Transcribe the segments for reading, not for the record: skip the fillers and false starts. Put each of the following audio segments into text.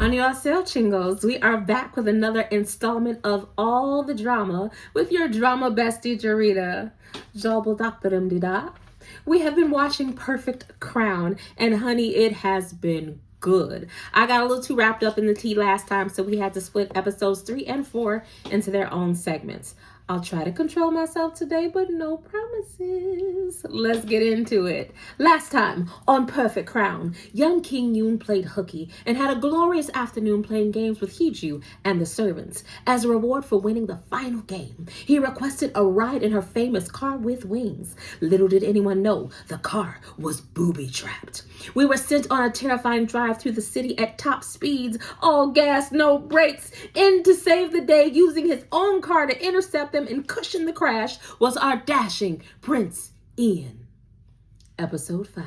Annyeonghaseyo, chingos. We are back with another installment of All the Drama with your drama bestie, Jarita. Jobaldakdarimdida. We have been watching Perfect Crown, and honey, it has been good. I got a little too wrapped up in the tea last time, so we had to split episodes 3 and 4 into their own segments. I'll try to control myself today, but no promises. Let's get into it. Last time on Perfect Crown, young King Yoon played hooky and had a glorious afternoon playing games with Hee-ju and the servants. As a reward for winning the final game, he requested a ride in her famous car with wings. Little did anyone know, the car was booby-trapped. We were sent on a terrifying drive through the city at top speeds, all gas, no brakes. In to save the day, using his own car to intercept them and cushion the crash, was our dashing Prince Ian. Episode 5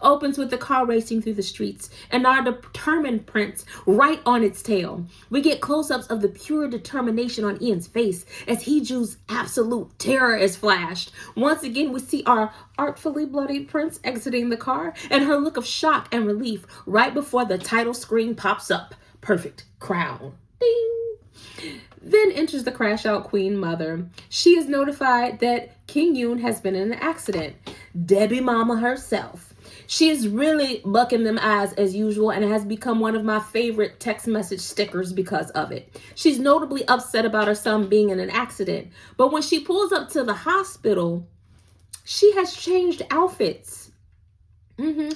opens with the car racing through the streets and our determined prince right on its tail. We get close-ups of the pure determination on Ian's face as Hee-ju's absolute terror is flashed. Once again, we see our artfully bloodied prince exiting the car and her look of shock and relief right before the title screen pops up. Perfect Crown. Ding! Then enters the crash out queen mother. She is notified that King Yoon has been in an accident. Debbie Mama herself. She is really bucking them eyes as usual and has become one of my favorite text message stickers because of it. She's notably upset about her son being in an accident, but when she pulls up to the hospital, she has changed outfits.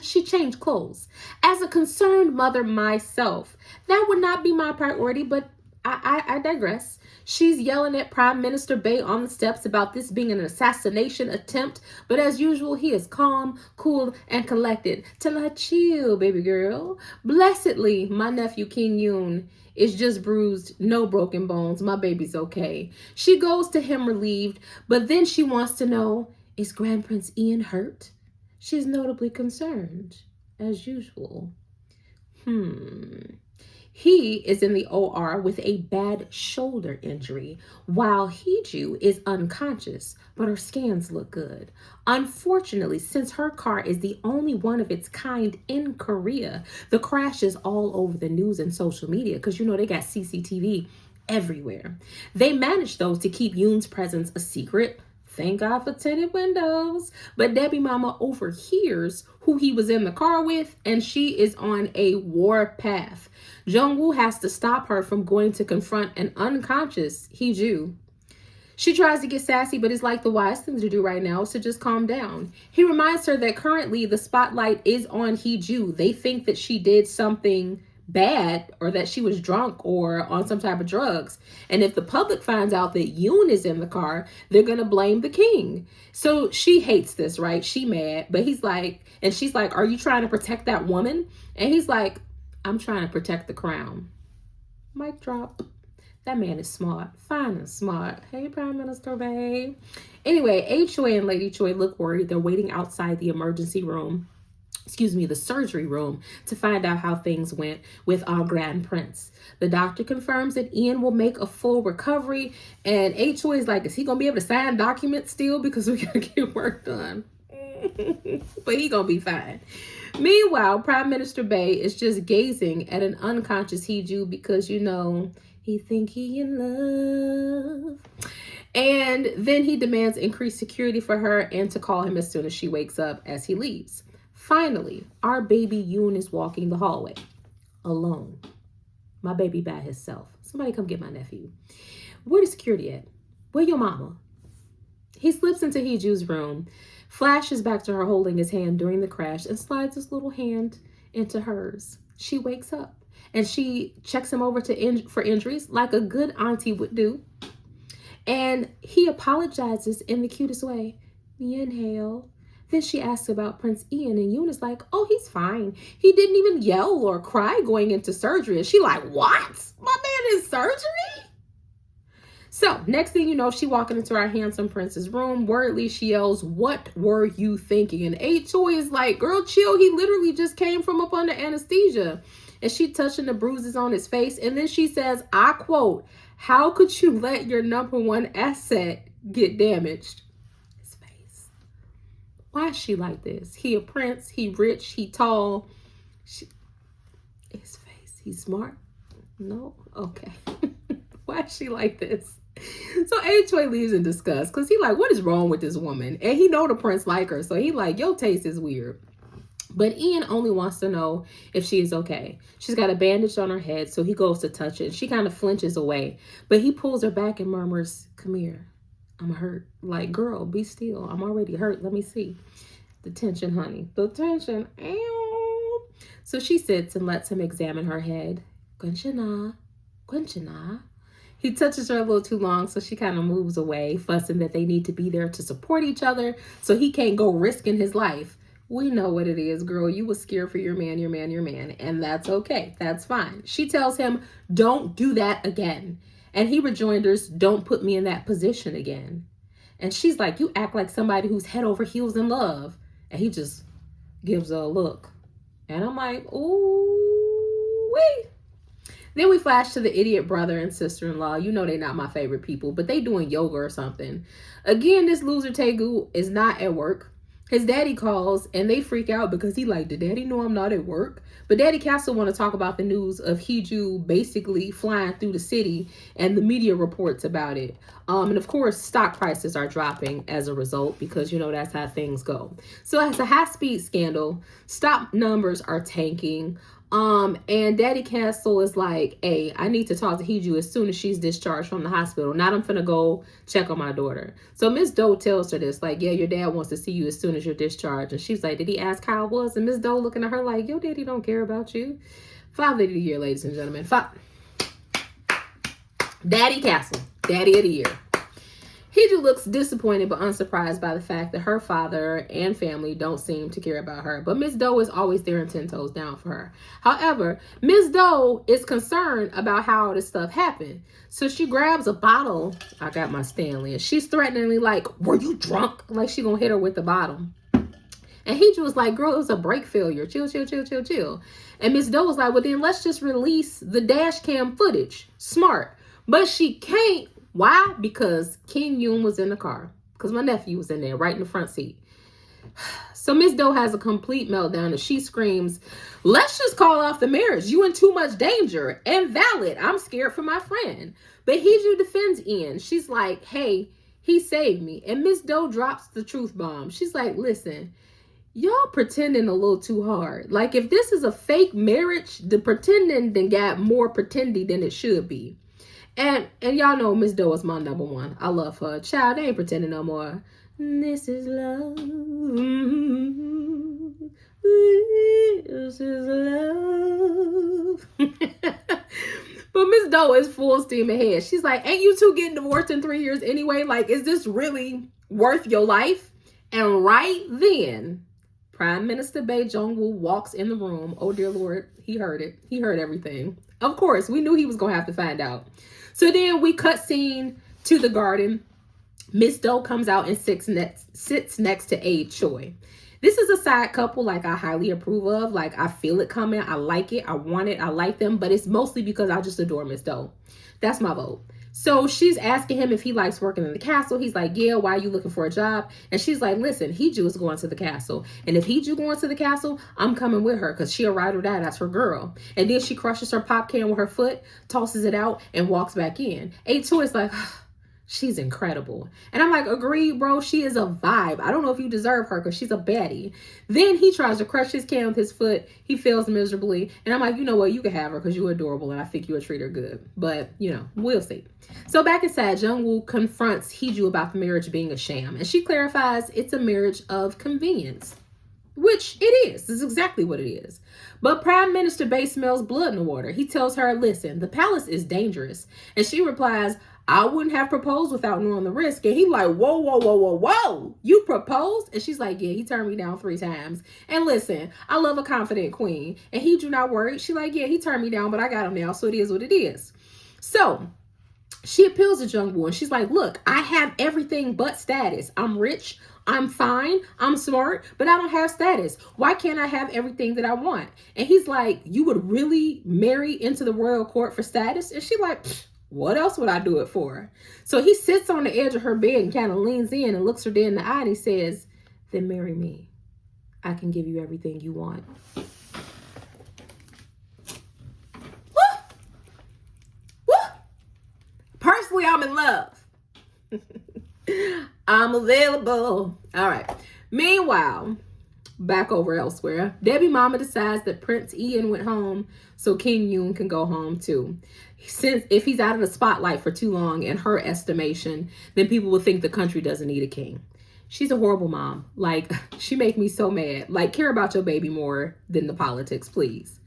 She changed clothes. As a concerned mother myself, that would not be my priority, but I digress. She's yelling at Prime Minister Bae on the steps about this being an assassination attempt, but as usual, he is calm, cool, and collected. Tell her, chill, baby girl. Blessedly, my nephew King Yoon is just bruised, no broken bones. My baby's okay. She goes to him relieved, but then she wants to know, is Grand Prince Ian hurt? She's notably concerned, as usual. He is in the OR with a bad shoulder injury, while Hee-ju is unconscious, but her scans look good. Unfortunately, since her car is the only one of its kind in Korea, the crash is all over the news and social media because, you know, they got CCTV everywhere. They managed, though, to keep Yoon's presence a secret. Thank God for tinted windows. But Debbie Mama overhears who he was in the car with, and she is on a war path. Jung-woo has to stop her from going to confront an unconscious Hee-ju. She tries to get sassy, but it's like the wise thing to do right now is to just calm down. He reminds her that currently the spotlight is on Hee-ju. They think that she did something bad or that she was drunk or on some type of drugs. And if the public finds out that Yoon is in the car, they're going to blame the king. So she hates this, right? She mad, but he's like, and she's like, are you trying to protect that woman? And he's like, I'm trying to protect the crown. Mic drop. That man is smart, fine and smart. Hey, Prime Minister Bae. Anyway, A-Choi and Lady Choi look worried. They're waiting outside the the surgery room to find out how things went with our Grand Prince. The doctor confirms that Ian will make a full recovery, and A-Choi is like, is he gonna be able to sign documents still because we gotta get work done? But he gonna be fine. Meanwhile, Prime Minister Bae is just gazing at an unconscious Hee-ju because, you know, he think he in love. And then he demands increased security for her and to call him as soon as she wakes up as he leaves. Finally, our baby Yoon is walking the hallway alone. My baby by himself. Somebody come get my nephew. Where the security at? Where your mama? He slips into Hee-ju's room, flashes back to her holding his hand during the crash, and slides his little hand into hers. She wakes up and she checks him over for injuries like a good auntie would do. And he apologizes in the cutest way. Me inhale. Then she asks about Prince Ian, and Yoon is like, oh, he's fine. He didn't even yell or cry going into surgery. And she like, what? My man in surgery? So next thing you know, she walking into our handsome prince's room. Wordly, she yells, what were you thinking? And A-Choi is like, girl, chill. He literally just came from up under anesthesia. And she touching the bruises on his face. And then she says, I quote, how could you let your number one asset get damaged? Why is she like this? He a prince, he rich, he tall. His face. he smart? No? Okay. Why is she like this? So A-Choi leaves in disgust because he like, what is wrong with this woman? And he know the prince like her. So he like, your taste is weird. But Ian only wants to know if she is okay. She's got a bandage on her head, so he goes to touch it. She kind of flinches away, but he pulls her back and murmurs, come here. I'm hurt. Like, girl, be still. I'm already hurt. Let me see. The tension, honey. The tension. Ow. So she sits and lets him examine her head. Gwenchana. Gwenchana. He touches her a little too long, so she kind of moves away, fussing that they need to be there to support each other, so he can't go risking his life. We know what it is, girl. You was scared for your man, and that's okay. That's fine. She tells him, don't do that again. And he rejoinders, don't put me in that position again. And she's like, you act like somebody who's head over heels in love. And he just gives her a look. And I'm like, ooh, wait. Then we flash to the idiot brother and sister-in-law. You know they're not my favorite people, but they doing yoga or something. Again, this loser Taegu is not at work. His daddy calls and they freak out because he like, did daddy know I'm not at work? But Daddy Castle want to talk about the news of Hee-ju basically flying through the city and the media reports about it. And of course, stock prices are dropping as a result because, you know, that's how things go. So it's a high-speed scandal. Stock numbers are tanking. And Daddy Castle is like, hey, I need to talk to Hee-ju as soon as she's discharged from the hospital. Not I'm finna go check on my daughter. So Miss Doe tells her this, like, yeah, your dad wants to see you as soon as you're discharged. And she's like, did he ask how it was? And Miss Doe looking at her like, your daddy don't care about you. 5 Lady of the Year, ladies and gentlemen. Daddy Castle, Daddy of the Year. Hee-ju looks disappointed but unsurprised by the fact that her father and family don't seem to care about her. But Miss Doe is always there and 10 toes down for her. However, Miss Doe is concerned about how all this stuff happened. So she grabs a bottle. I got my Stanley. And she's threateningly like, were you drunk? Like she gonna hit her with the bottle. And Hee-ju was like, girl, it was a brake failure. Chill, chill, chill, chill, chill. And Miss Doe was like, well, then let's just release the dash cam footage. Smart. But she can't. Why? Because King Yoon was in the car. Because my nephew was in there, right in the front seat. So Miss Doe has a complete meltdown and she screams, let's just call off the marriage. You in too much danger. Invalid. I'm scared for my friend. But Hee-ju defends Ian. She's like, hey, he saved me. And Miss Doe drops the truth bomb. She's like, listen, y'all pretending a little too hard. Like if this is a fake marriage, the pretending then got more pretendy than it should be. And y'all know Miss Doe is my number one. I love her. Child, they ain't pretending no more. This is love. This is love. But Miss Doe is full steam ahead. She's like, ain't you two getting divorced in 3 years anyway? Like, is this really worth your life? And right then, Prime Minister Bae Jong-woo walks in the room. Oh, dear Lord, he heard it. He heard everything. Of course, we knew he was going to have to find out. So then we cut scene to the garden. Miss Doe comes out and sits next to A-Choi. This is a side couple like I highly approve of. Like I feel it coming. I like it. I want it. I like them. But it's mostly because I just adore Miss Doe. That's my vote. So she's asking him if he likes working in the castle. He's like, yeah, why are you looking for a job? And she's like, listen, Hee-ju is going to the castle. And if Hee-ju going to the castle, I'm coming with her because she'll ride or die. That's her girl. And then she crushes her pop can with her foot, tosses it out, and walks back in. A-Choi is like, she's incredible. And I'm like, agreed, bro. She is a vibe. I don't know if you deserve her because she's a baddie. Then he tries to crush his can with his foot. He fails miserably. And I'm like, you know what? You can have her because you're adorable and I think you would treat her good. But, you know, we'll see. So back inside, Jung-woo confronts Hee-ju about the marriage being a sham. And she clarifies it's a marriage of convenience. Which it is. This is exactly what it is. But Prime Minister Bae smells blood in the water. He tells her, listen, the palace is dangerous. And she replies, I wouldn't have proposed without knowing the risk. And he like, whoa, whoa, whoa, whoa, whoa. You proposed? And she's like, yeah, he turned me down 3 times. And listen, I love a confident queen. And Hee-ju not worried. She like, yeah, he turned me down, but I got him now. So it is what it is. So she appeals to Jung-woo and she's like, look, I have everything but status. I'm rich. I'm fine. I'm smart, but I don't have status. Why can't I have everything that I want? And he's like, you would really marry into the royal court for status? And she's like, what else would I do it for? So he sits on the edge of her bed and kind of leans in and looks her dead in the eye and he says, then marry me. I can give you everything you want. I'm in love. I'm available. All right. Meanwhile, back over elsewhere, Debbie mama decides that Prince Ian went home so King Yoon can go home too. Since if he's out of the spotlight for too long, in her estimation, then people will think the country doesn't need a king. She's a horrible mom. Like, she make me so mad. Like, care about your baby more than the politics, please.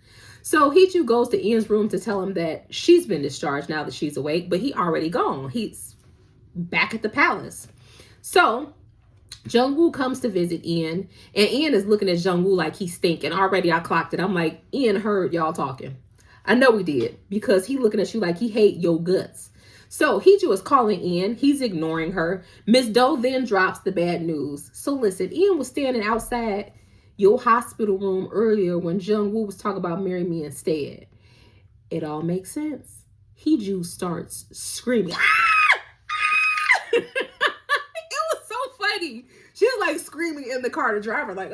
So Hee-ju goes to Ian's room to tell him that she's been discharged now that she's awake, but he already gone. He's back at the palace. So Jung-woo comes to visit Ian, and Ian is looking at Jung-woo like he's stinking. Already I clocked it. I'm like, Ian heard y'all talking. I know he did, because he looking at you like he hate your guts. So Hee-ju is calling Ian. He's ignoring her. Miss Doe then drops the bad news. So listen, Ian was standing outside your hospital room earlier when Jung-woo was talking about marry me instead. It all makes sense. Hee-ju starts screaming. It was so funny. She's like screaming in the car, the driver like,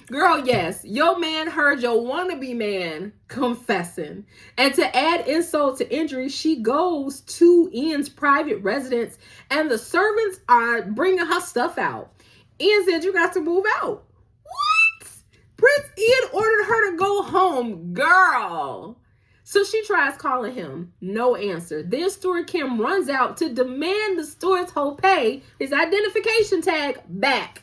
girl, yes, your man heard your wannabe man confessing. And to add insult to injury, she goes to Ian's private residence and the servants are bringing her stuff out. Ian said, you got to move out. What? Prince Ian ordered her to go home, girl. So she tries calling him. No answer. Then Steward Kim runs out to demand the steward's whole pay, his identification tag, back.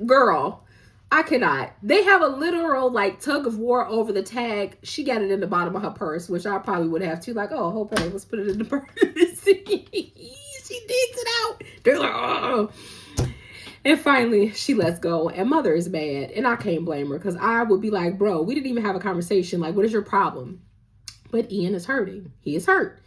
Girl, I cannot. They have a literal like tug of war over the tag. She got it in the bottom of her purse, which I probably would have too. Like, oh, whole pay, let's put it in the purse. She digs it out. They're like, oh. And finally, she lets go, and mother is mad, and I can't blame her, because I would be like, bro, we didn't even have a conversation. Like, what is your problem? But Ian is hurting. He is hurt.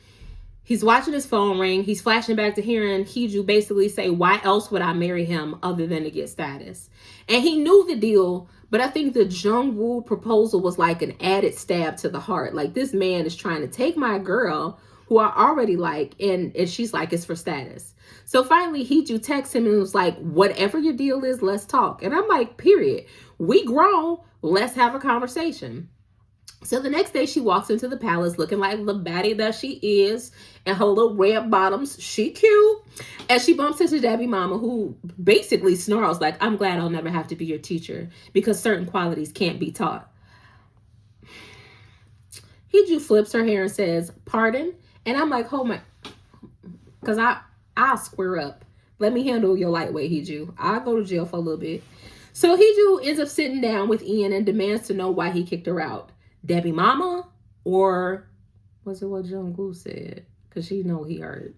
He's watching his phone ring. He's flashing back to hearing Hee-ju basically say, why else would I marry him other than to get status? And he knew the deal, but I think the Jung-woo proposal was like an added stab to the heart. Like, this man is trying to take my girl, who I already like, and she's like, it's for status. So finally, Hee-ju texts him and was like, whatever your deal is, let's talk. And I'm like, period. We grown. Let's have a conversation. So the next day, she walks into the palace looking like the baddie that she is, and her little red bottoms. She cute. And she bumps into Debbie Mama, who basically snarls like, I'm glad I'll never have to be your teacher because certain qualities can't be taught. Hee-ju flips her hair and says, pardon? And I'm like, oh my, because I'll square up. Let me handle your lightweight, Hee-ju. I'll go to jail for a little bit. So Hee-ju ends up sitting down with Ian and demands to know why he kicked her out. Debbie Mama, or was it what Jung-woo said? Because she know he heard.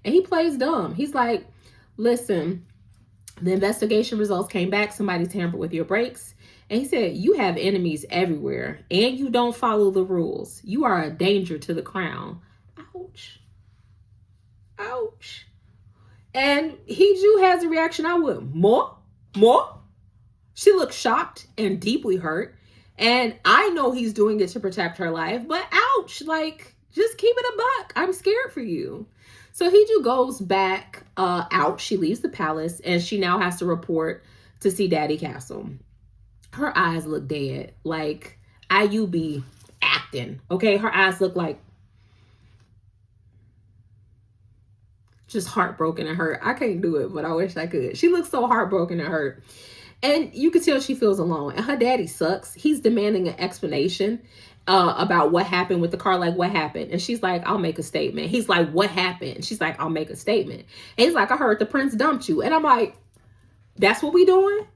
And he plays dumb. He's like, listen, the investigation results came back. Somebody tampered with your brakes. And he said, you have enemies everywhere and you don't follow the rules. You are a danger to the crown. Ouch. Ouch. And Hee-ju has a reaction. I would. More? She looks shocked and deeply hurt. And I know he's doing it to protect her life, but ouch, like, just keep it a buck. I'm scared for you. So Hee-ju goes back out. She leaves the palace and she now has to report to see Daddy Castle. Her eyes look dead. Like, IU be acting, okay? Her eyes look like just heartbroken and hurt. I can't do it, but I wish I could. She looks so heartbroken and hurt. And you can tell she feels alone. And her daddy sucks. He's demanding an explanation about what happened with the car. Like, what happened? And she's like, I'll make a statement. He's like, what happened? And she's like, I'll make a statement. And he's like, I heard the prince dumped you. And I'm like, that's what we doing?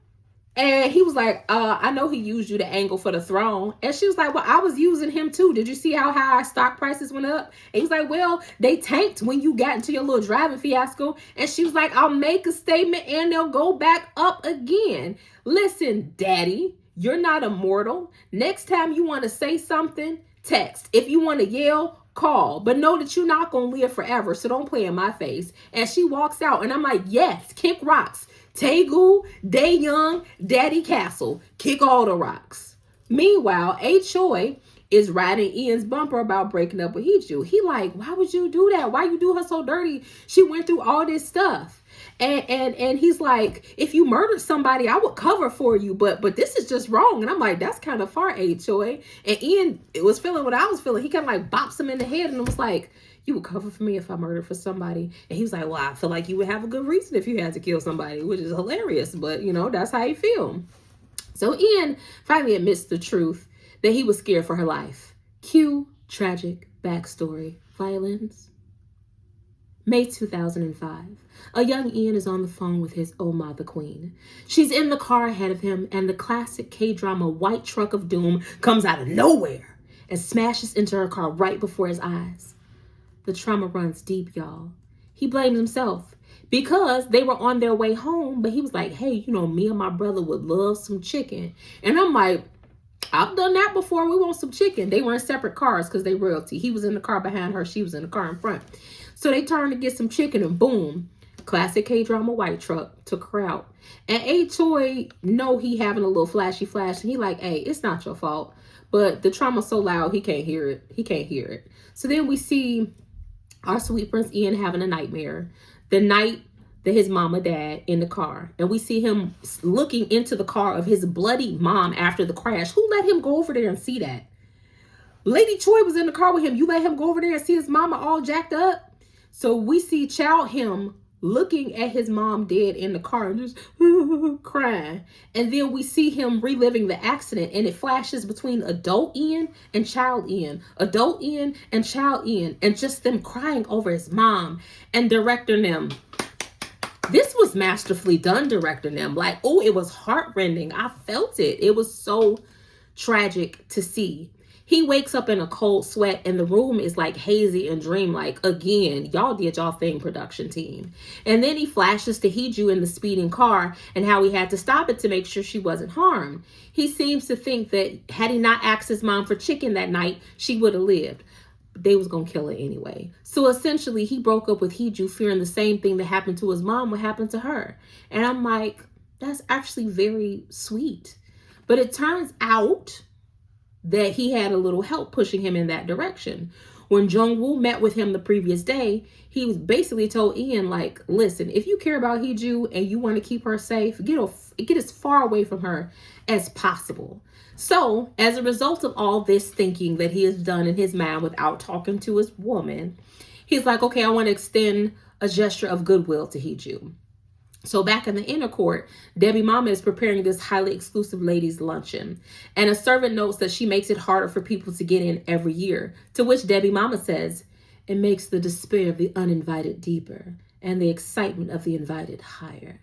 And he was like, I know he used you to angle for the throne. And she was like, well, I was using him too. Did you see how high our stock prices went up? And he's like, well, they tanked when you got into your little driving fiasco. And she was like, I'll make a statement and they'll go back up again. Listen, daddy, you're not immortal. Next time you want to say something, text. If you want to yell, call. But know that you're not going to live forever. So don't play in my face. And she walks out and I'm like, yes, kick rocks. Taegu, Daeyoung, Daddy Castle, kick all the rocks. Meanwhile, A. Choi is riding Ian's bumper about breaking up with Hee-ju. He like, why would you do that? Why you do her so dirty? She went through all this stuff. And he's like, if you murdered somebody, I would cover for you, but this is just wrong. And I'm like, that's kind of far, A. Choi. And Ian was feeling what I was feeling. He kind of like bops him in the head and was like, You would cover for me if I murdered for somebody. And he was like, well, I feel like you would have a good reason if you had to kill somebody, which is hilarious. But, that's how you feel. So Ian finally admits the truth that he was scared for her life. Cue tragic backstory. Violins. May 2005. A young Ian is on the phone with his Oma the Queen. She's in the car ahead of him, and the classic K-drama white truck of doom comes out of nowhere and smashes into her car right before his eyes. The trauma runs deep, y'all. He blames himself because they were on their way home, but he was like, hey, me and my brother would love some chicken. And I'm like, I've done that before. We want some chicken. They were in separate cars because they royalty. He was in the car behind her. She was in the car in front. So they turned to get some chicken and boom, classic K-drama white truck took her out. And A-Choi know he having a little flashy flash. And he like, hey, it's not your fault. But the trauma's so loud, he can't hear it. He can't hear it. So then we see our sweet Prince Ian having a nightmare. The night that his mama died in the car. And we see him looking into the car of his bloody mom after the crash. Who let him go over there and see that? Lady Choi was in the car with him. You let him go over there and see his mama all jacked up? So we see child him looking at his mom dead in the car and just crying. And then we see him reliving the accident, and it flashes between adult Ian and child Ian, adult Ian and child Ian, and just them crying over his mom. And director Nim, this was masterfully done, director Nim. Like, oh, it was heartrending. I felt it. It was so tragic to see. He wakes up in a cold sweat and the room is like hazy and dreamlike. Again, y'all did y'all thing, production team. And then he flashes to Hee-ju in the speeding car and how he had to stop it to make sure she wasn't harmed. He seems to think that had he not asked his mom for chicken that night, she would have lived. But they was going to kill her anyway. So essentially, he broke up with Hee-ju fearing the same thing that happened to his mom would happen to her. And I'm like, that's actually very sweet. But it turns out that he had a little help pushing him in that direction. When Jung-woo met with him the previous day, he was basically told Ian, like, listen, if you care about Hee-ju and you want to keep her safe, get as far away from her as possible. So, as a result of all this thinking that he has done in his mind without talking to his woman, he's like, okay, I want to extend a gesture of goodwill to Hee-ju. So back in the inner court, Debbie Mama is preparing this highly exclusive ladies' luncheon. And a servant notes that she makes it harder for people to get in every year. To which Debbie Mama says, it makes the despair of the uninvited deeper and the excitement of the invited higher.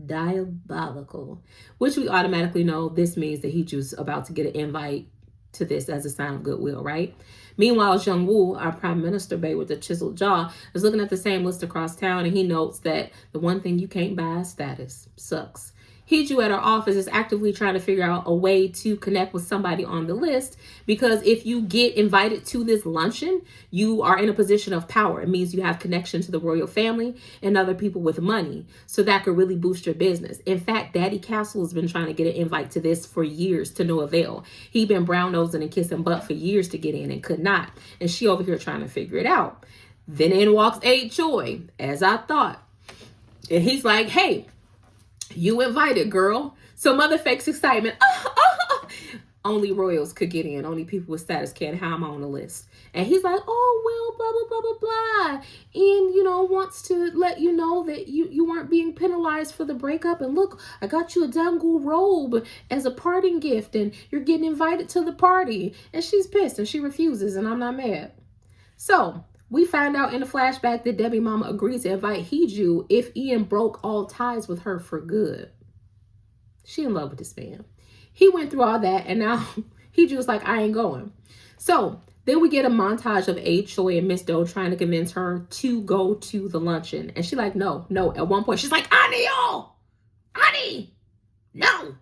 Diabolical. Which we automatically know this means that Hee-ju's about to get an invite to this as a sign of goodwill, right? Meanwhile, Jung-woo, our prime minister babe with the chiseled jaw, is looking at the same list across town, and he notes that the one thing you can't buy is status. Sucks. Hee-ju at our office is actively trying to figure out a way to connect with somebody on the list, because if you get invited to this luncheon, you are in a position of power. It means you have connection to the royal family and other people with money. So that could really boost your business. In fact, Daddy Castle has been trying to get an invite to this for years to no avail. He'd been brown-nosing and kissing butt for years to get in and could not. And she over here trying to figure it out. Then in walks A-Choi, as I thought. And he's like, hey, you invited, girl. So mother fakes excitement. Only royals could get in. Only people with status can. How am I on the list? And he's like, oh, well, blah, blah, blah, blah, blah. And, wants to let you know that you weren't being penalized for the breakup. And look, I got you a dangle robe as a parting gift. And you're getting invited to the party. And she's pissed and she refuses. And I'm not mad. So we find out in a flashback that Debbie Mama agreed to invite Hee-ju if Ian broke all ties with her for good. She in love with this man. He went through all that, and now Hee-ju was like, I ain't going. So then we get a montage of A-Choi and Miss Do trying to convince her to go to the luncheon. And she's like, no. At one point, she's like, Ani, no.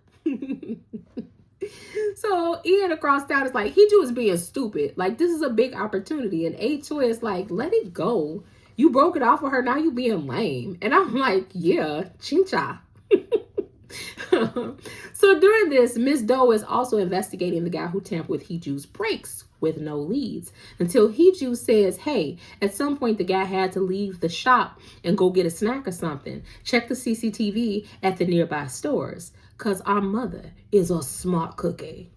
So Ian across town is like, Hee-ju is being stupid. Like, this is a big opportunity. And A-Choi is like, let it go. You broke it off with her. Now you being lame. And I'm like, yeah, chincha. So during this, Miss Do is also investigating the guy who tampered with Hee-ju's brakes with no leads. Until Hee-ju says, hey, at some point the guy had to leave the shop and go get a snack or something. Check the CCTV at the nearby stores. Because our mother is a smart cookie.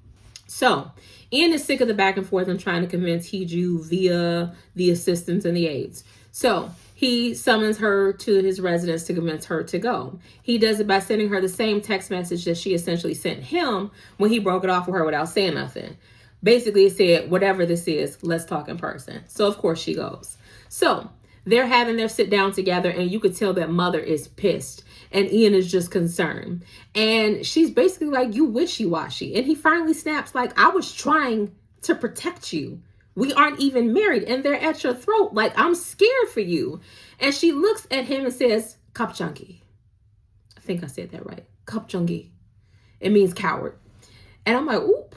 So Ian is sick of the back and forth and trying to convince Hee-ju via the assistants and the aides. So he summons her to his residence to convince her to go. He does it by sending her the same text message that she essentially sent him when he broke it off with her without saying nothing. Basically, it said, whatever this is, let's talk in person. So, of course, she goes. So they're having their sit down together, and you could tell that mother is pissed. And Ian is just concerned. And she's basically like, you wishy-washy. And he finally snaps like, I was trying to protect you. We aren't even married. And they're at your throat. Like, I'm scared for you. And she looks at him and says, kapchungi. I think I said that right. Kapchungi. It means coward. And I'm like, oop,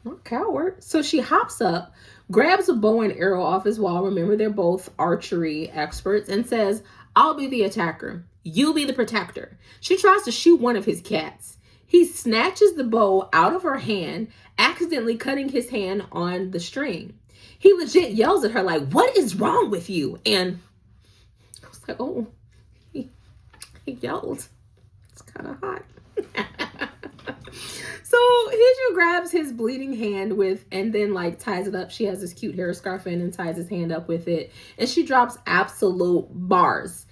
not coward. So she hops up, grabs a bow and arrow off his wall. Remember, they're both archery experts. And says, I'll be the attacker. You be the protector. She tries to shoot one of his cats. He snatches the bow out of her hand, accidentally cutting his hand on the string. He legit yells at her like, what is wrong with you? And I was like, oh, he yelled. It's kind of hot. So Hee-ju grabs his bleeding hand and then like ties it up. She has this cute hair scarf in and ties his hand up with it. And she drops absolute bars.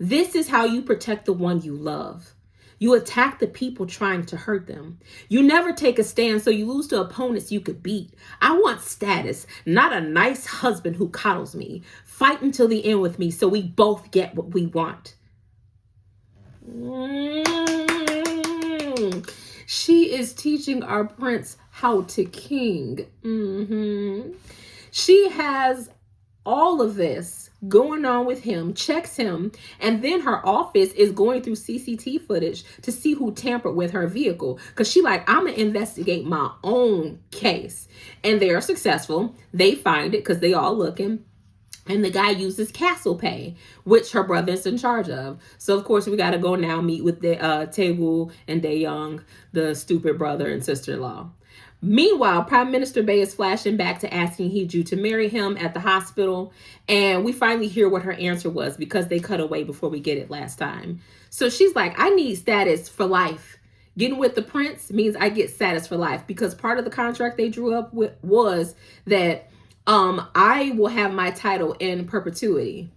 This is how you protect the one you love. You attack the people trying to hurt them. You never take a stand, so you lose to opponents you could beat. I want status, not a nice husband who coddles me. Fight until the end with me so we both get what we want. She is teaching our prince how to king. She has all of this going on with him, checks him, and then her office is going through CCTV footage to see who tampered with her vehicle. Because she like, I'm going to investigate my own case. And they are successful. They find it because they all looking. And the guy uses Castle Pay, which her brother is in charge of. So, of course, we got to go now meet with the Tae-woo and Dae-young, the stupid brother and sister-in-law. Meanwhile, Prime Minister Bae is flashing back to asking Hee-ju to marry him at the hospital. And we finally hear what her answer was because they cut away before we get it last time. So she's like, I need status for life. Getting with the prince means I get status for life because part of the contract they drew up with was that I will have my title in perpetuity.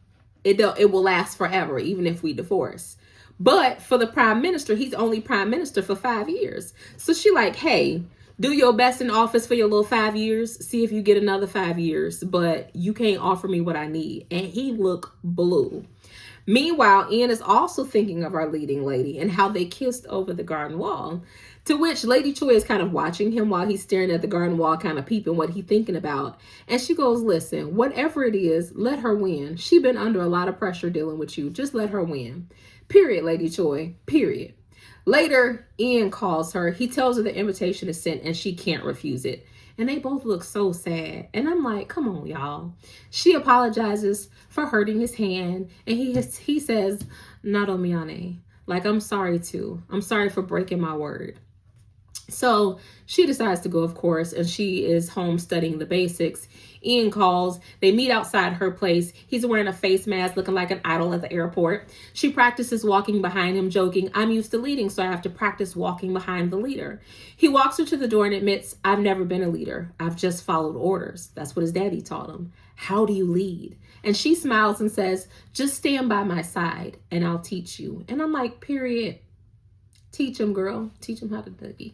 It will last forever, even if we divorce. But for the prime minister, he's only prime minister for 5 years. So she like, hey, do your best in office for your little 5 years. See if you get another 5 years, but you can't offer me what I need. And he looked blue. Meanwhile, Ian is also thinking of our leading lady and how they kissed over the garden wall. To which Lady Choi is kind of watching him while he's staring at the garden wall, kind of peeping what he's thinking about. And she goes, listen, whatever it is, let her win. She been under a lot of pressure dealing with you. Just let her win. Period, Lady Choi. Period. Later, Ian calls her. He tells her the invitation is sent and she can't refuse it. And they both look so sad. And I'm like, come on, y'all. She apologizes for hurting his hand. And he says, Nadomiane. Like, I'm sorry too. I'm sorry for breaking my word. So she decides to go, of course, and she is home studying the basics. Ian calls. They meet outside her place. He's wearing a face mask, looking like an idol at the airport. She practices walking behind him, joking, I'm used to leading, so I have to practice walking behind the leader. He walks her to the door and admits, I've never been a leader. I've just followed orders. That's what his daddy taught him. How do you lead? And she smiles and says, just stand by my side and I'll teach you. And I'm like, period. Teach him, girl. Teach him how to dougie.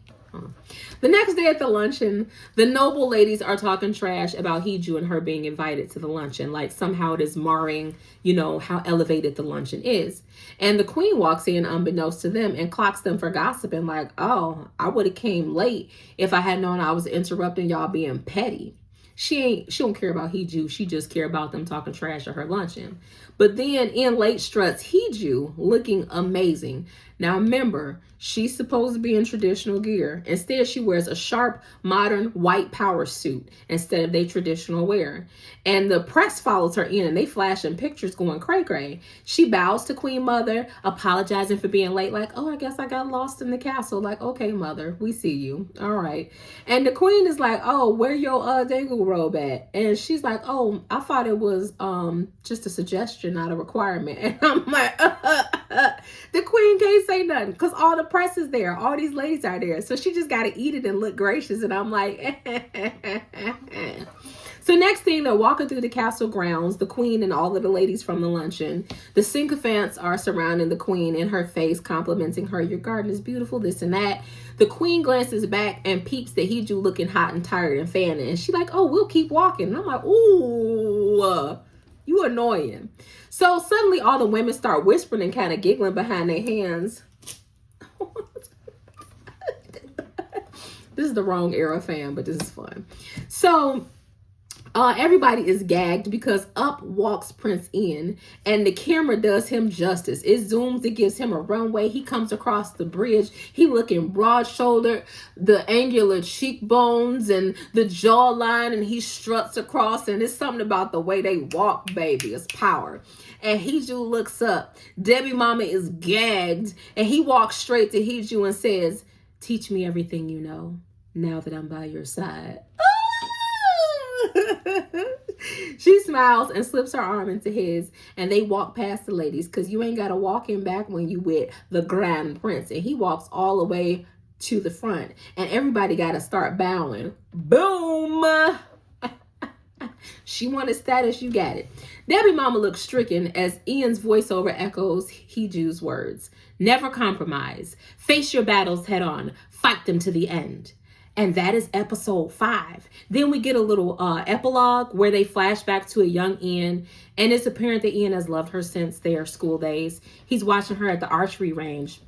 The next day at the luncheon, the noble ladies are talking trash about Hee-ju and her being invited to the luncheon. Like somehow it is marring, how elevated the luncheon is. And the queen walks in unbeknownst to them and clocks them for gossiping like, oh, I would have came late if I had known I was interrupting y'all being petty. She don't care about Hee-ju. She just care about them talking trash at her luncheon. But then in late struts Hee-ju looking amazing. Now remember, she's supposed to be in traditional gear. Instead, she wears a sharp, modern white power suit instead of their traditional wear. And the press follows her in and they flashing pictures going cray-cray. She bows to Queen Mother, apologizing for being late. Like, oh, I guess I got lost in the castle. Like, okay, Mother, we see you. All right. And the queen is like, oh, where your dangle robe at? And she's like, oh, I thought it was just a suggestion, not a requirement. And I'm like, The queen can't say nothing because all the press is there. All these ladies are there. So she just got to eat it and look gracious. And I'm like, So next thing, they're walking through the castle grounds, the queen and all of the ladies from the luncheon. The sycophants are surrounding the queen in her face, complimenting her. Your garden is beautiful, this and that. The queen glances back and peeps that Hee-ju looking hot and tired and fanning. And she's like, oh, we'll keep walking. And I'm like, ooh, you annoying. So suddenly all the women start whispering and kind of giggling behind their hands. This is the wrong era, fam, but this is fun. So everybody is gagged because up walks Prince Ian, and the camera does him justice. It zooms, it gives him a runway. He comes across the bridge. He looking broad-shouldered, the angular cheekbones and the jawline, and he struts across, and it's something about the way they walk, baby. It's power. And Hee-ju looks up. Debbie Mama is gagged, and he walks straight to Hee-ju and says, teach me everything you know, now that I'm by your side. She smiles and slips her arm into his, and they walk past the ladies, because you ain't got to walk him back when you with the grand prince. And he walks all the way to the front, and everybody got to start bowing. Boom! She wanted status, you got it. Debbie Mama looks stricken as Ian's voiceover echoes Hee-ju's words. Never compromise. Face your battles head on. Fight them to the end. And that is episode 5. Then we get a little epilogue where they flash back to a young Ian. And it's apparent that Ian has loved her since their school days. He's watching her at the archery range.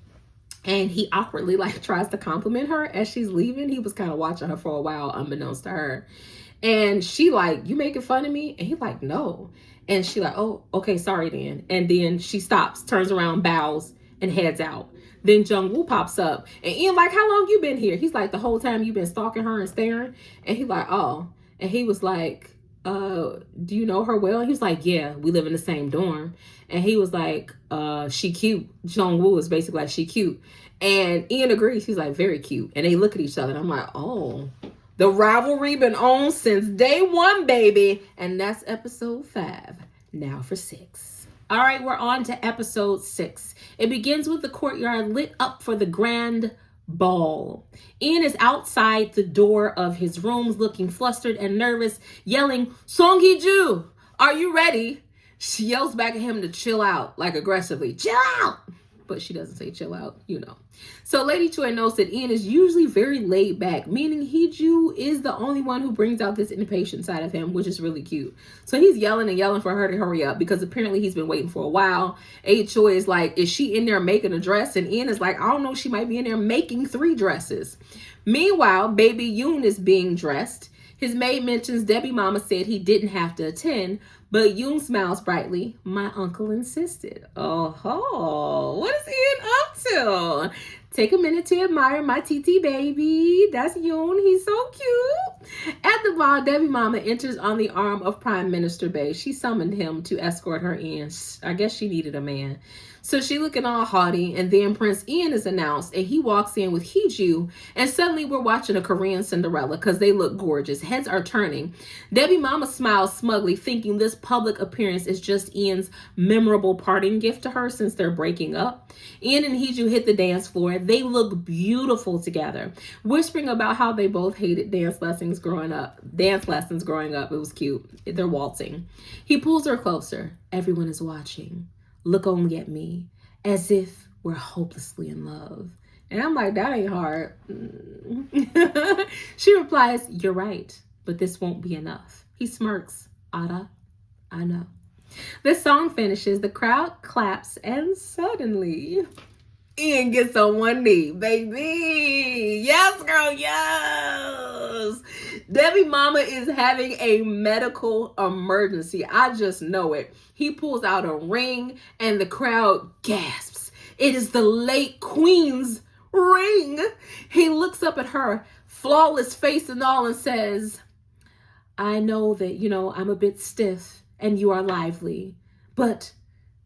And he awkwardly tries to compliment her as she's leaving. He was kind of watching her for a while, unbeknownst to her. And she you making fun of me? And he's like, no. And she oh, okay, sorry then. And then she stops, turns around, bows, and heads out. Then Jung-woo pops up, and Ian how long you been here? He's like, the whole time you've been stalking her and staring. And he's like, oh. And he was like, do you know her well? And he was like, yeah, we live in the same dorm. And he was like, she cute. Jung-woo is basically like, she cute. And Ian agrees. He's like, very cute. And they look at each other, and I'm like, oh, the rivalry been on since day 1, baby. And that's episode 5. Now for 6. All right, we're on to episode 6. It begins with the courtyard lit up for the grand ball. Ian is outside the door of his rooms looking flustered and nervous, yelling, Sung Hee-ju, are you ready? She yells back at him to chill out, aggressively. Chill out! But she doesn't say chill out, you know. So Lady Choi knows that Ian is usually very laid back, meaning Hee-ju is the only one who brings out this impatient side of him, which is really cute. So he's yelling and yelling for her to hurry up because apparently he's been waiting for a while. A Choi is like, is she in there making a dress? And Ian is like, I don't know, she might be in there making 3 dresses. Meanwhile, baby Yoon is being dressed. His maid mentions Debbie Mama said he didn't have to attend, but Yoon smiles brightly. My uncle insisted. Oh, what is Ian up to? Take a minute to admire my TT baby. That's Yoon. He's so cute. At the ball, Debbie Mama enters on the arm of Prime Minister Bae. She summoned him to escort her in. I guess she needed a man. So she looking all haughty, and then Prince Ian is announced, and he walks in with Hee-ju, and suddenly we're watching a Korean Cinderella because they look gorgeous. Heads are turning. Debbie Mama smiles smugly, thinking this public appearance is just Ian's memorable parting gift to her since they're breaking up. Ian and Hee-ju hit the dance floor. They look beautiful together, whispering about how they both hated dance lessons growing up. It was cute. They're waltzing. He pulls her closer. Everyone is watching. Look only at me, as if we're hopelessly in love. And I'm like, that ain't hard. She replies, you're right, but this won't be enough. He smirks. Ada, I know. The song finishes, the crowd claps, and suddenly Ian gets on one knee, baby. Yes, girl, yes. Debbie Mama is having a medical emergency. I just know it. He pulls out a ring and the crowd gasps. It is the late Queen's ring. He looks up at her, flawless face and all, and says, I know that, I'm a bit stiff and you are lively, but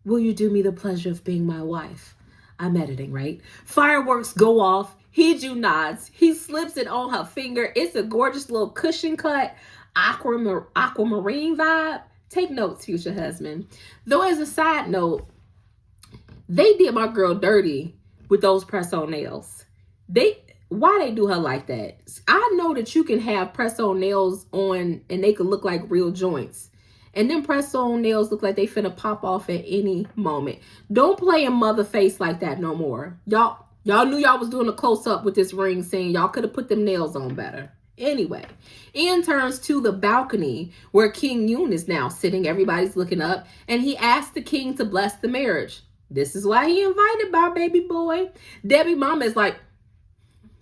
will you do me the pleasure of being my wife? I'm editing, right? Fireworks go off. Hee-ju nods. He slips it on her finger. It's a gorgeous little cushion cut, aquamarine vibe. Take notes, future husband. Though as a side note, They did my girl dirty with those press-on nails. Why they do her like that? I know that you can have press-on nails on and they could look like real joints. And then press-on nails look like they finna pop off at any moment. Don't play in mother face like that no more. Y'all knew y'all was doing a close-up with this ring saying y'all could have put them nails on better. Anyway, Ian turns to the balcony where King Yoon is now sitting. Everybody's looking up. And he asks the king to bless the marriage. This is why he invited my baby boy. Debbie mama is like,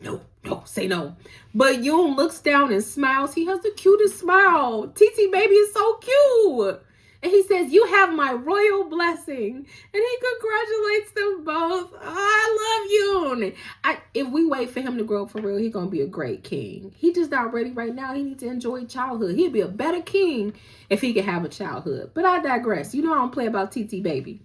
no, say no. But Yoon looks down and smiles. He has the cutest smile. TT baby is so cute. And he says, you have my royal blessing. And he congratulates them both. Oh, I love Yoon. If we wait for him to grow up for real, he's going to be a great king. He just not ready right now. He needs to enjoy childhood. He'd be a better king if he could have a childhood. But I digress. You know I don't play about TT baby.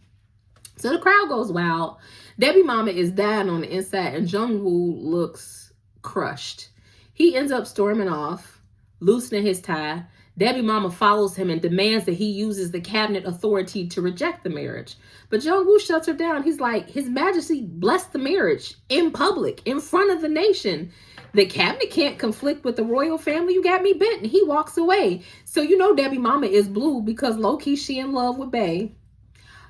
So the crowd goes wild. Debbie mama is dying on the inside and Jung-woo looks crushed. He ends up storming off, loosening his tie. Debbie mama follows him and demands that he uses the cabinet authority to reject the marriage. But Jung-woo shuts her down. He's like, His Majesty blessed the marriage in public, in front of the nation. The cabinet can't conflict with the royal family. You got me bent. And he walks away. So you know Debbie mama is blue because low-key she in love with Bae.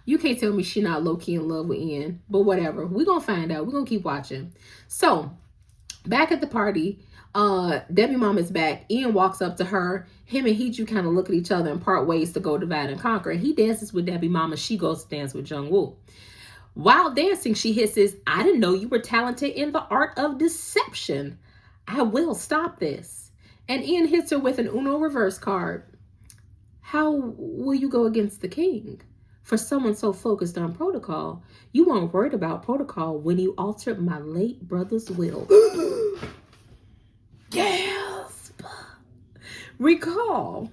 You can't tell me she not low-key in love with Ian. But whatever. We're going to find out. We're going to keep watching. So, back at the party, Debbie mom is back. Ian walks up to her. Him and Hee-ju kind of look at each other and part ways to go divide and conquer. And he dances with Debbie mama. She goes to dance with Jung-woo. While dancing, she hisses, I didn't know you were talented in the art of deception. I will stop this. And Ian hits her with an Uno reverse card. How will you go against the king? For someone so focused on protocol, you weren't worried about protocol when you altered my late brother's will. Gasp! Recall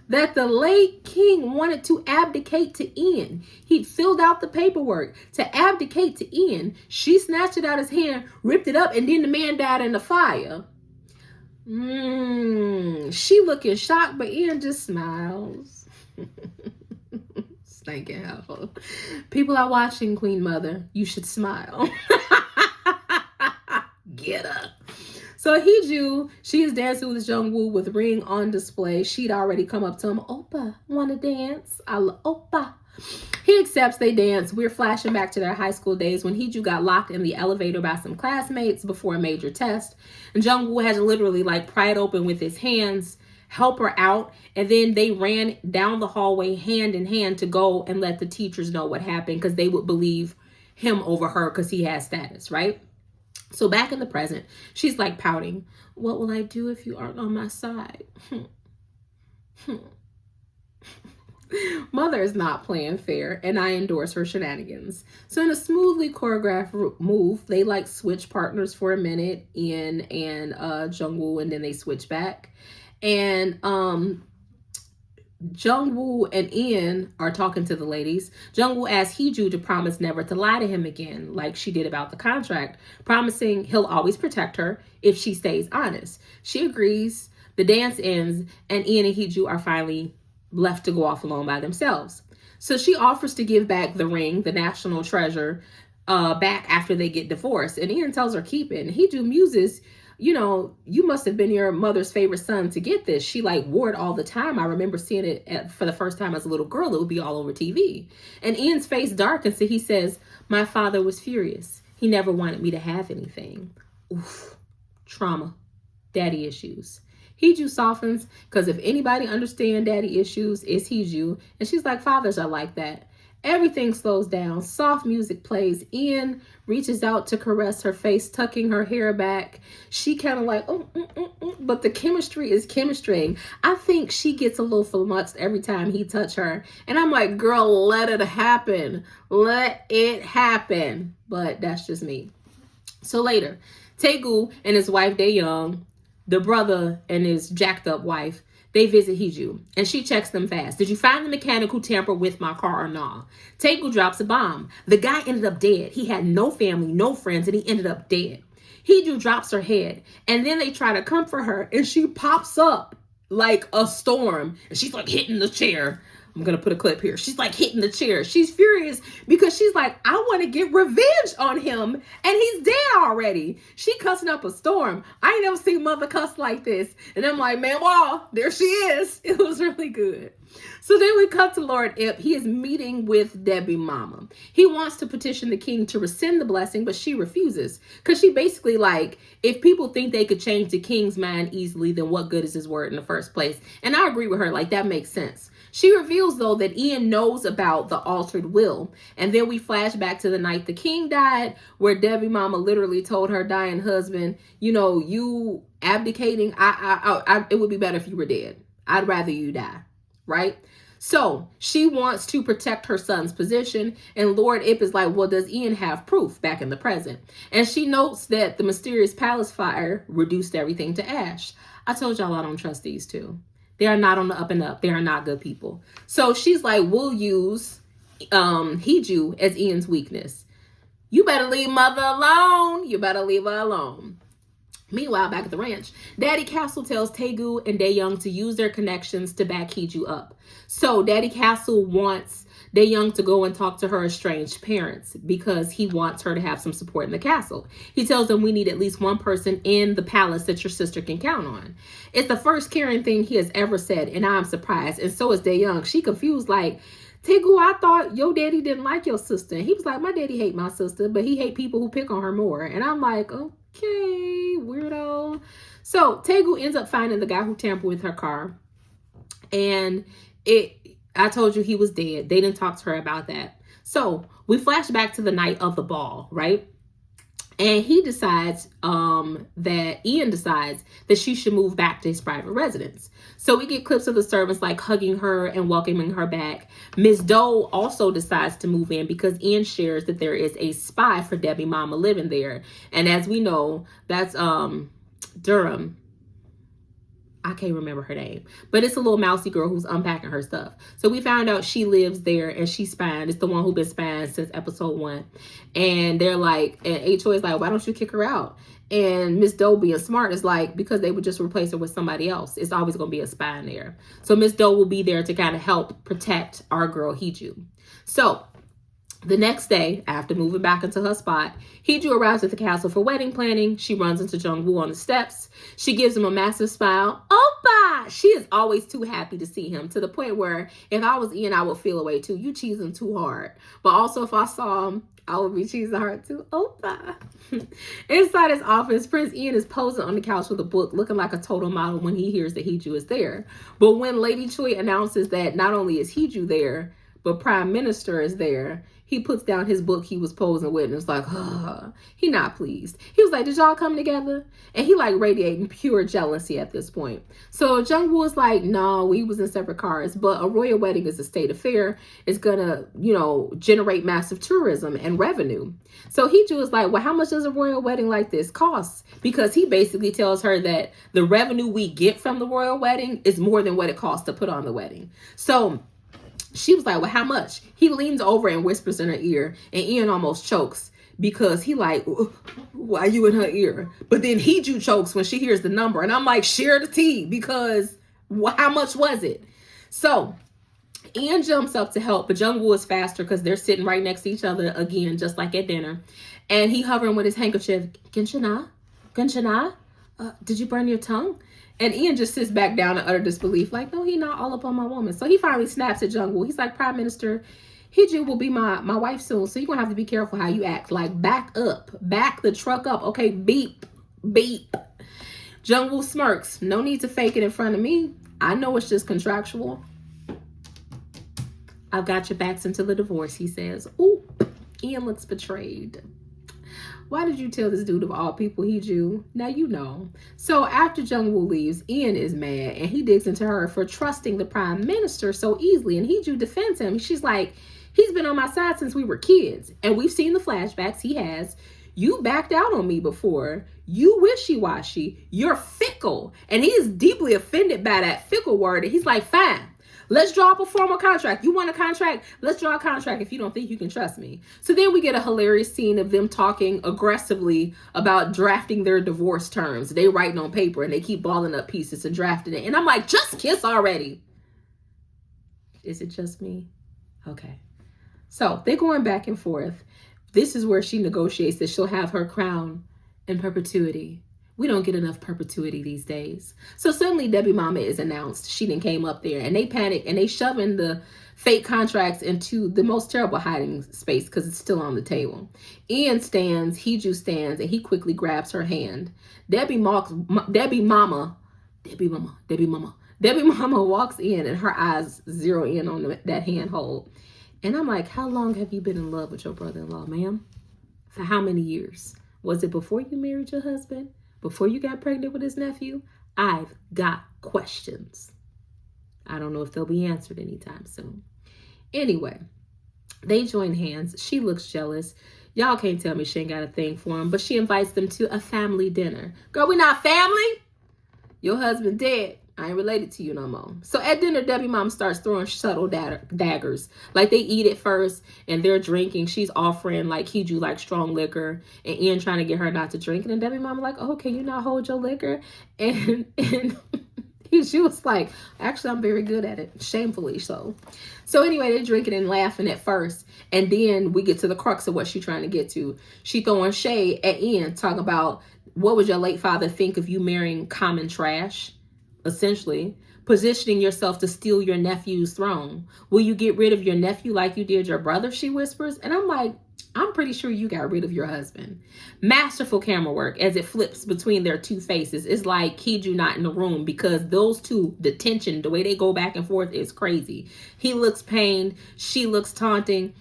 that the late king wanted to abdicate to Ian. He'd filled out the paperwork to abdicate to Ian. She snatched it out of his hand, ripped it up, and then the man died in the fire. She looking shocked, but Ian just smiles. Stinking hell. People are watching, Queen Mother. You should smile. Get up. So Hee-ju, she is dancing with Jung-woo with ring on display. She'd already come up to him. Oppa, wanna dance? Oppa. He accepts, they dance. We're flashing back to their high school days when Hee-ju got locked in the elevator by some classmates before a major test. And Jung-woo had to literally pry it open with his hands, help her out, and then they ran down the hallway hand in hand to go and let the teachers know what happened because they would believe him over her because he has status, right? So back in the present, she's pouting. What will I do if you aren't on my side? Mother is not playing fair, and I endorse her shenanigans. So in a smoothly choreographed move, they switch partners for a minute, Ian and Jung-woo, and then they switch back. And Jung-woo and Ian are talking to the ladies. Jung-woo asks Hee-ju to promise never to lie to him again, like she did about the contract, promising he'll always protect her if she stays honest. She agrees. The dance ends, and Ian and Hee-ju are finally left to go off alone by themselves. So she offers to give back the ring, the national treasure, back after they get divorced. And Ian tells her keep it. And Hee-ju muses, you must have been your mother's favorite son to get this. She wore it all the time. I remember seeing it for the first time as a little girl. It would be all over TV. And Ian's face darkens and he says, my father was furious. He never wanted me to have anything. Oof. Trauma. Daddy issues. Hee-ju softens because if anybody understands daddy issues, it's Hee-ju. And she's like, fathers are like that. Everything slows down. Soft music plays. Ian reaches out to caress her face, tucking her hair back. She kind of but the chemistry is chemistry. I think she gets a little flummoxed every time he touch her. And I'm like, girl, let it happen. Let it happen. But that's just me. So later, Taegu and his wife, Dae-young, the brother and his jacked up wife, they visit Hee-ju, and she checks them fast. Did you find the mechanic who tampered with my car or not? Taegu drops a bomb. The guy ended up dead. He had no family, no friends, and he ended up dead. Hee-ju drops her head, and then they try to comfort her, and she pops up like a storm, and she's hitting the chair. I'm going to put a clip here. She's like hitting the chair. She's furious because she's like, I want to get revenge on him and he's dead already. She cussing up a storm. I ain't never seen mother cuss like this. And I'm like, man, wow, there she is. It was really good. So then we cut to Lord Ip. He is meeting with Debbie Mama. He wants to petition the king to rescind the blessing, but she refuses. Because she basically like, if people think they could change the king's mind easily, then what good is his word in the first place? And I agree with her. Like, that makes sense. She reveals, though, that Ian knows about the altered will. And then we flash back to the night the king died, where Debbie Mama literally told her dying husband, you know, you abdicating, it would be better if you were dead. I'd rather you die. Right? So she wants to protect her son's position. And Lord Ip is like, well, does Ian have proof back in the present? And she notes that the mysterious palace fire reduced everything to ash. I told y'all I don't trust these two. They are not on the up and up. They are not good people. So she's like, we'll use Hee-ju as Ian's weakness. You better leave mother alone. You better leave her alone. Meanwhile, back at the ranch, Daddy Castle tells Taegu and Dae-young to use their connections to back Hee-ju up. So Daddy Castle wants Dae-young to go and talk to her estranged parents because he wants her to have some support in the castle. He tells them we need at least one person in the palace that your sister can count on. It's the first caring thing he has ever said, and I'm surprised. And so is Dae-young. She confused like, Taegu, I thought your daddy didn't like your sister. And he was like, my daddy hate my sister, but he hate people who pick on her more. And I'm like, okay, weirdo. So Taegu ends up finding the guy who tampered with her car. And I told you he was dead. They didn't talk to her about that. So we flash back to the night of the ball, right? And he decides Ian decides that she should move back to his private residence. So we get clips of the servants like hugging her and welcoming her back. Miss Doe also decides to move in because Ian shares that there is a spy for Debbie Mama living there. And as we know, that's Durham. I can't remember her name, but it's a little mousy girl who's unpacking her stuff. So we found out she lives there and she's spying. It's the one who's been spying since episode 1. And they're like, and HO is like, why don't you kick her out? And Miss Doe being smart is like, because they would just replace her with somebody else. It's always going to be a spy in there. So Miss Doe will be there to kind of help protect our girl Hee-ju. So the next day, after moving back into her spot, Hee-ju arrives at the castle for wedding planning. She runs into Jung-woo on the steps. She gives him a massive smile. Oppa! She is always too happy to see him, to the point where if I was Ian, I would feel away too. You cheesing too hard. But also if I saw him, I would be cheesing hard too. Oppa! Inside his office, Prince Ian is posing on the couch with a book, looking like a total model when he hears that Hee-ju is there. But when Lady Choi announces that not only is Hee-ju there, but Prime Minister is there, he puts down his book he was posing with and it's like, he not pleased. He was like, did y'all come together? And he like radiating pure jealousy at this point. So Jung-woo is like, no, we was in separate cars, but a royal wedding is a state affair. It's gonna, generate massive tourism and revenue. So Hee-ju is like, well, how much does a royal wedding like this cost? Because he basically tells her that the revenue we get from the royal wedding is more than what it costs to put on the wedding. So she was like, well, how much? He leans over and whispers in her ear, and Ian almost chokes because he like, why you in her ear? But then Hee-ju chokes when she hears the number, and I'm like, share the tea, because how much was it? So Ian jumps up to help, but Jung-woo is faster because they're sitting right next to each other again, just like at dinner. And he hovering with his handkerchief. Genshana? Did you burn your tongue? And Ian just sits back down in utter disbelief, like, no, he not all up on my woman. So he finally snaps at Jung-woo. He's like, Prime Minister, Hee-ju will be my wife soon, so you're going to have to be careful how you act. Like, back up. Back the truck up. Okay, beep. Beep. Jung-woo smirks. No need to fake it in front of me. I know it's just contractual. I've got your backs into the divorce, he says. Ooh, Ian looks betrayed. Why did you tell this dude of all people Hee-ju? Now you know. So after Jung-woo leaves, Ian is mad and he digs into her for trusting the prime minister so easily. And Hee-ju defends him. She's like, he's been on my side since we were kids. And we've seen the flashbacks he has. You backed out on me before. You wishy-washy. You're fickle. And he is deeply offended by that fickle word. And he's like, fine. Let's draw up a formal contract. You want a contract? Let's draw a contract if you don't think you can trust me. So then we get a hilarious scene of them talking aggressively about drafting their divorce terms. They writing on paper and they keep balling up pieces and drafting it. And I'm like, just kiss already. Is it just me? Okay. So they're going back and forth. This is where she negotiates that she'll have her crown in perpetuity. We don't get enough perpetuity these days. So suddenly Debbie Mama is announced. She didn't came up there, and they panic and they shoving the fake contracts into the most terrible hiding space because it's still on the table. Ian stands, Hee-ju stands, and he quickly grabs her hand. Debbie Mama walks in, and her eyes zero in on that handhold. And I'm like, how long have you been in love with your brother-in-law, ma'am? For how many years? Was it before you married your husband? Before you got pregnant with his nephew? I've got questions. I don't know if they'll be answered anytime soon. Anyway, they join hands. She looks jealous. Y'all can't tell me she ain't got a thing for him, but she invites them to a family dinner. Girl, we not family? Your husband dead. I ain't related to you no more. So at dinner, Debbie Mom starts throwing subtle daggers. Like they eat it first and they're drinking. She's offering like Hee-ju like strong liquor and Ian trying to get her not to drink. And then Debbie Mom like, oh, can you not hold your liquor? And she was like, actually, I'm very good at it. Shamefully so. So anyway, they're drinking and laughing at first. And then we get to the crux of what she's trying to get to. She throwing shade at Ian, talking about what would your late father think of you marrying common trash? Essentially, positioning yourself to steal your nephew's throne. Will you get rid of your nephew like you did your brother? She whispers. And I'm like, I'm pretty sure you got rid of your husband. Masterful camera work as it flips between their two faces. It's like Hee-ju not in the room because those two, the tension, the way they go back and forth is crazy. He looks pained. She looks taunting.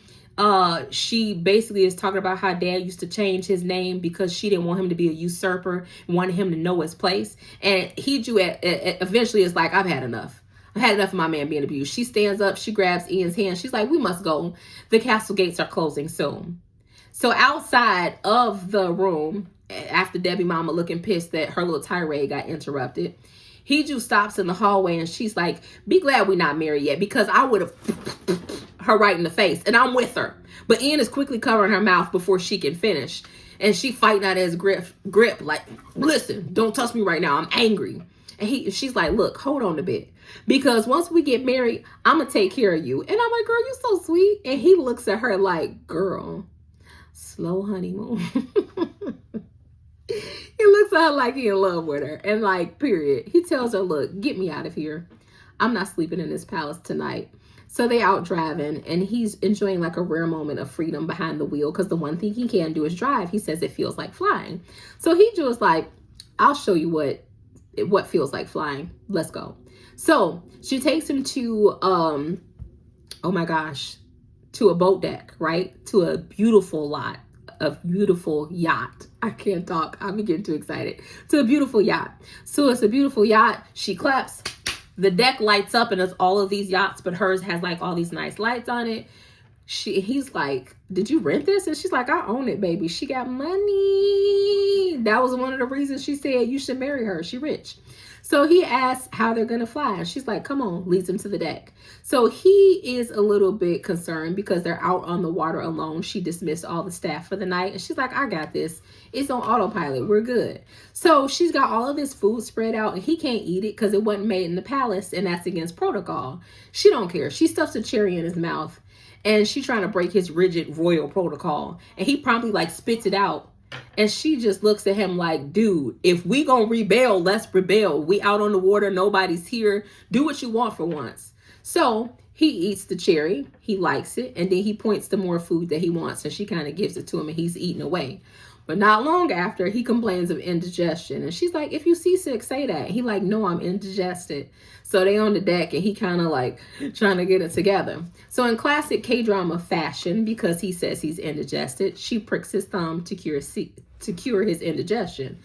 She basically is talking about how dad used to change his name because she didn't want him to be a usurper, wanted him to know his place. And Hee-ju eventually is like, I've had enough. I've had enough of my man being abused. She stands up, she grabs Ian's hand. She's like, we must go. The castle gates are closing soon. So outside of the room, after Debbie Mama looking pissed that her little tirade got interrupted, Hee-ju stops in the hallway and she's like, be glad we're not married yet because I would have her right in the face, and I'm with her. But Ian is quickly covering her mouth before she can finish, and she fighting out his grip like, listen, don't touch me right now. I'm angry. And she's like, look, hold on a bit, because once we get married, I'm gonna take care of you. And I'm like, girl, you so sweet. And he looks at her like, girl, slow honeymoon. He looks at her like he in love with her, and like, period. He tells her, look, get me out of here. I'm not sleeping in this palace tonight. So they out driving, and he's enjoying like a rare moment of freedom behind the wheel because the one thing he can do is drive. He says it feels like flying. So Hee-ju is like, I'll show you what feels like flying. Let's go. So she takes him to, oh my gosh, to a boat deck, right? To a beautiful lot, a beautiful yacht. I can't talk. I'm getting too excited. To a beautiful yacht. So it's a beautiful yacht. She claps. The deck lights up and it's all of these yachts, but hers has like all these nice lights on it. He's like, did you rent this? And she's like, I own it, baby. She got money. That was one of the reasons she said you should marry her. She rich. So he asks how they're going to fly. And she's like, come on, leads him to the deck. So he is a little bit concerned because they're out on the water alone. She dismissed all the staff for the night. And she's like, I got this. It's on autopilot. We're good. So she's got all of this food spread out and he can't eat it because it wasn't made in the palace. And that's against protocol. She don't care. She stuffs a cherry in his mouth and she's trying to break his rigid royal protocol. And he promptly like spits it out. And she just looks at him like, dude, if we gonna rebel, let's rebel. We out on the water. Nobody's here. Do what you want for once. So he eats the cherry. He likes it. And then he points to more food that he wants. And she kind of gives it to him and he's eating away. But not long after, he complains of indigestion. And she's like, if you seasick, say that. He like, no, I'm indigested. So they on the deck and he kind of like trying to get it together. So in classic K-drama fashion, because he says he's indigested, she pricks his thumb to cure his indigestion.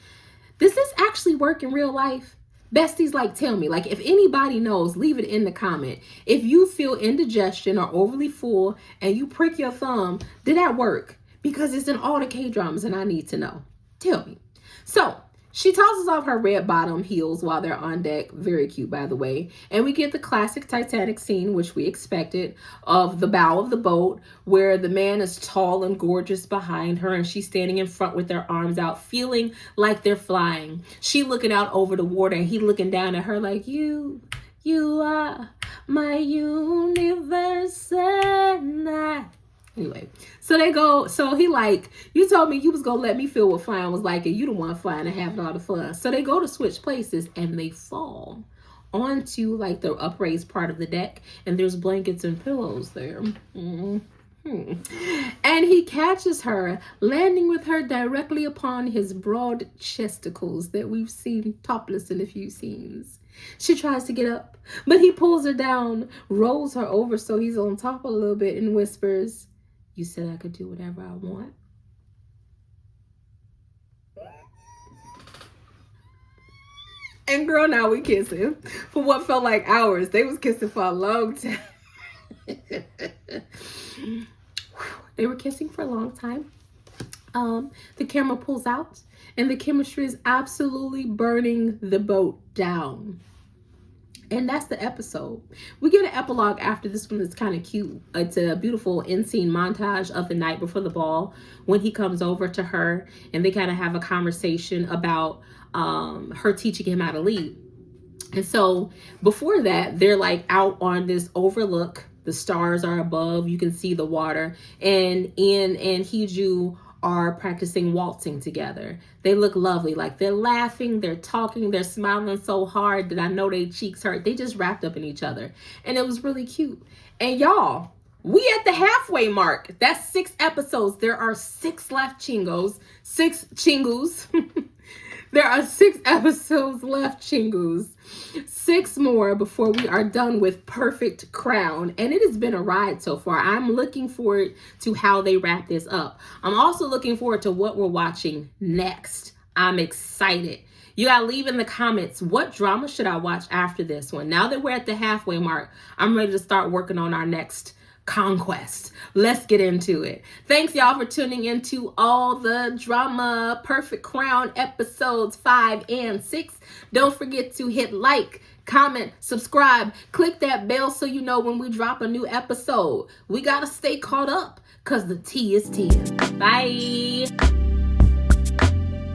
Does this actually work in real life? Besties, like, tell me. Like, if anybody knows, leave it in the comment. If you feel indigestion or overly full and you prick your thumb, did that work? Because it's in all the K-dramas and I need to know. Tell me. So she tosses off her red bottom heels while they're on deck. Very cute, by the way. And we get the classic Titanic scene, which we expected, of the bow of the boat where the man is tall and gorgeous behind her and she's standing in front with their arms out, feeling like they're flying. She looking out over the water and he looking down at her like, you are My universe and I. Anyway, so they go. So he like, you told me you was gonna let me feel what flying was like, and you the one flying and having all the fun. So they go to switch places, and they fall onto like the upraised part of the deck, and there's blankets and pillows there. Mm-hmm. And he catches her, landing with her directly upon his broad chesticles that we've seen topless in a few scenes. She tries to get up, but he pulls her down, rolls her over so he's on top a little bit, and whispers, "You said I could do whatever I want." And girl, now we kissing for what felt like hours. They was kissing for a long time. They were kissing for a long time. The camera pulls out, and the chemistry is absolutely burning the boat down. And that's the episode. We get an epilogue after this one that's kind of cute. It's a beautiful in-scene montage of the night before the ball when he comes over to her and they kind of have a conversation about her teaching him how to lead. And so before that, they're like out on this overlook. The stars are above. You can see the water. And Ian and Hee-ju are practicing waltzing together. They look lovely. Like they're laughing, they're talking, they're smiling so hard that I know their cheeks hurt. They just wrapped up in each other. And it was really cute. And y'all, we at the halfway mark. That's 6 episodes. There are 6 left, chingos. 6 chingus. There are 6 episodes left, chingus. 6 more before we are done with Perfect Crown. And it has been a ride so far. I'm looking forward to how they wrap this up. I'm also looking forward to what we're watching next. I'm excited. You gotta leave in the comments, what drama should I watch after this one? Now that we're at the halfway mark, I'm ready to start working on our next conquest. Let's get into it. Thanks y'all for tuning into all the drama Perfect Crown episodes 5 and 6. Don't forget to hit like, comment, subscribe, click that bell so you know when we drop a new episode. We gotta stay caught up because the tea is tea. Bye.